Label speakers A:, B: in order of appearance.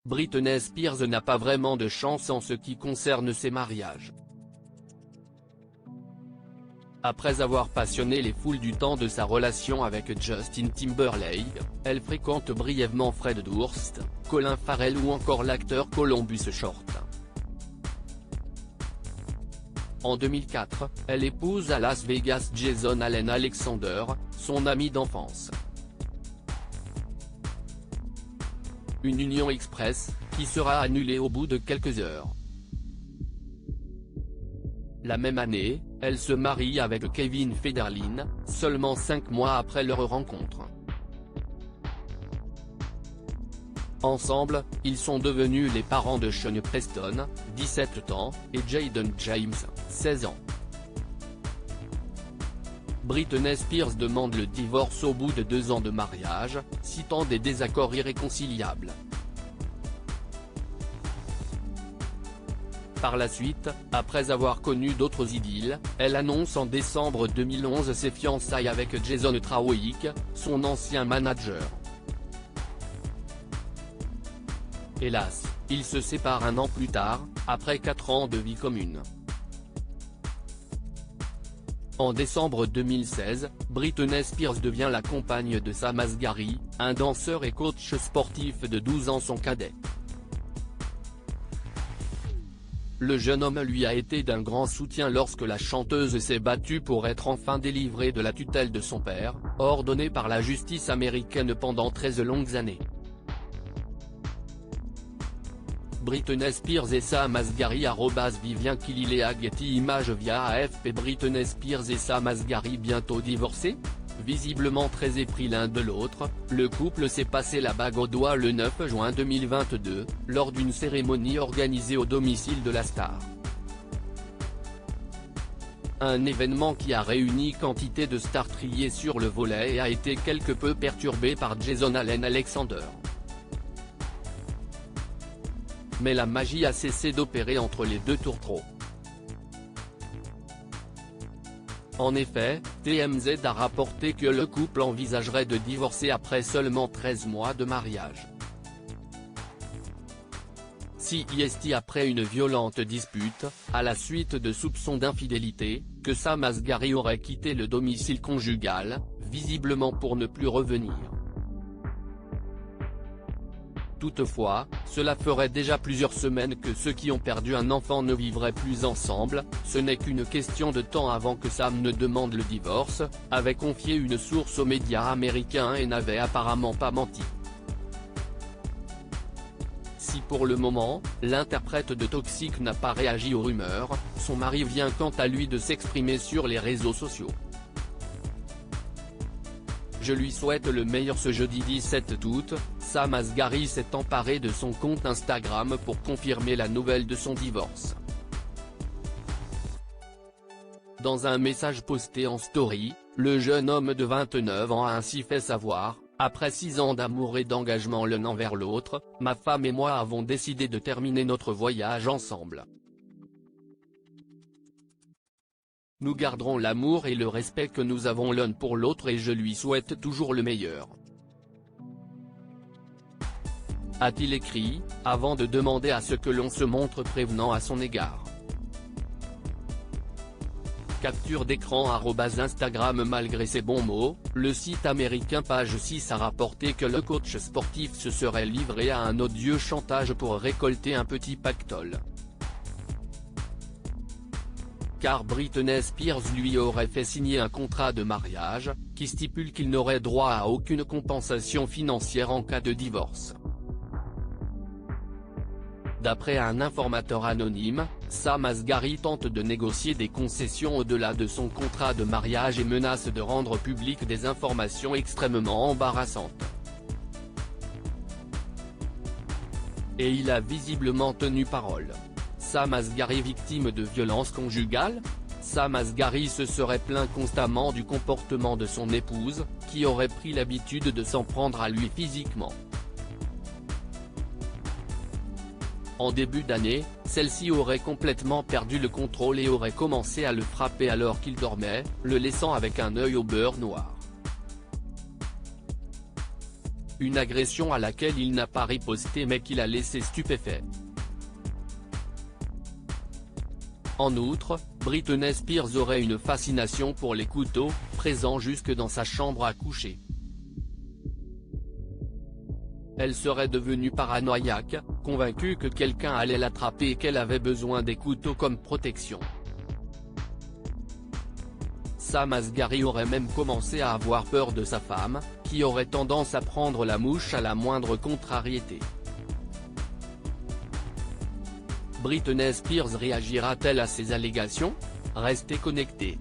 A: Britney Spears n'a pas vraiment de chance en ce qui concerne ses mariages. Après avoir passionné les foules du temps de sa relation avec Justin Timberlake, elle fréquente brièvement Fred Durst, Colin Farrell ou encore l'acteur Columbus Short. En 2004, elle épouse à Las Vegas Jason Allen Alexander, son ami d'enfance. Une union express, qui sera annulée au bout de quelques heures. La même année, elle se marie avec Kevin Federline, seulement 5 mois après leur rencontre. Ensemble, ils sont devenus les parents de Sean Preston, 17 ans, et Jayden James, 16 ans. Britney Spears demande le divorce au bout de 2 ans de mariage, citant des désaccords irréconciliables. Par la suite, après avoir connu d'autres idylles, elle annonce en décembre 2011 ses fiançailles avec Jason Trawick, son ancien manager. Hélas, ils se séparent 1 an plus tard, après 4 ans de vie commune. En décembre 2016, Britney Spears devient la compagne de Sam Asghari, un danseur et coach sportif de 12 ans son cadet. Le jeune homme lui a été d'un grand soutien lorsque la chanteuse s'est battue pour être enfin délivrée de la tutelle de son père, ordonnée par la justice américaine pendant 13 longues années. Britney Spears et Sam Asghari @Vivien Kililea Getty Images via AFP. Britney Spears et Sam Asghari bientôt divorcés? Visiblement très épris l'un de l'autre, le couple s'est passé la bague au doigt le 9 juin 2022, lors d'une cérémonie organisée au domicile de la star. Un événement qui a réuni quantité de stars triées sur le volet et a été quelque peu perturbé par Jason Allen Alexander. Mais la magie a cessé d'opérer entre les deux tourtereaux. En effet, TMZ a rapporté que le couple envisagerait de divorcer après seulement 13 mois de mariage. CIST après une violente dispute, à la suite de soupçons d'infidélité, que Sam Asghari aurait quitté le domicile conjugal, visiblement pour ne plus revenir. Toutefois, cela ferait déjà plusieurs semaines que ceux qui ont perdu un enfant ne vivraient plus ensemble, ce n'est qu'une question de temps avant que Sam ne demande le divorce, avait confié une source aux médias américains et n'avait apparemment pas menti. Si pour le moment, l'interprète de Toxic n'a pas réagi aux rumeurs, son mari vient quant à lui de s'exprimer sur les réseaux sociaux. Je lui souhaite le meilleur. Ce jeudi 17 août, Sam Asghari s'est emparé de son compte Instagram pour confirmer la nouvelle de son divorce. Dans un message posté en story, le jeune homme de 29 ans a ainsi fait savoir: « Après 6 ans d'amour et d'engagement l'un envers l'autre, ma femme et moi avons décidé de terminer notre voyage ensemble. Nous garderons l'amour et le respect que nous avons l'un pour l'autre et je lui souhaite toujours le meilleur. » A-t-il écrit, avant de demander à ce que l'on se montre prévenant à son égard. Capture d'écran @Instagram. Malgré ces bons mots, le site américain Page 6 a rapporté que le coach sportif se serait livré à un odieux chantage pour récolter un petit pactole. Car Britney Spears lui aurait fait signer un contrat de mariage, qui stipule qu'il n'aurait droit à aucune compensation financière en cas de divorce. D'après un informateur anonyme, Sam Asghari tente de négocier des concessions au-delà de son contrat de mariage et menace de rendre publiques des informations extrêmement embarrassantes. Et il a visiblement tenu parole. Sam Asghari victime de violences conjugales? Sam Asghari se serait plaint constamment du comportement de son épouse, qui aurait pris l'habitude de s'en prendre à lui physiquement. En début d'année, celle-ci aurait complètement perdu le contrôle et aurait commencé à le frapper alors qu'il dormait, le laissant avec un œil au beurre noir. Une agression à laquelle il n'a pas riposté mais qui l'a laissé stupéfait. En outre, Britney Spears aurait une fascination pour les couteaux, présents jusque dans sa chambre à coucher. Elle serait devenue paranoïaque, convaincue que quelqu'un allait l'attraper et qu'elle avait besoin des couteaux comme protection. Sam Asghari aurait même commencé à avoir peur de sa femme, qui aurait tendance à prendre la mouche à la moindre contrariété. Britney Spears réagira-t-elle à ces allégations? Restez connectés.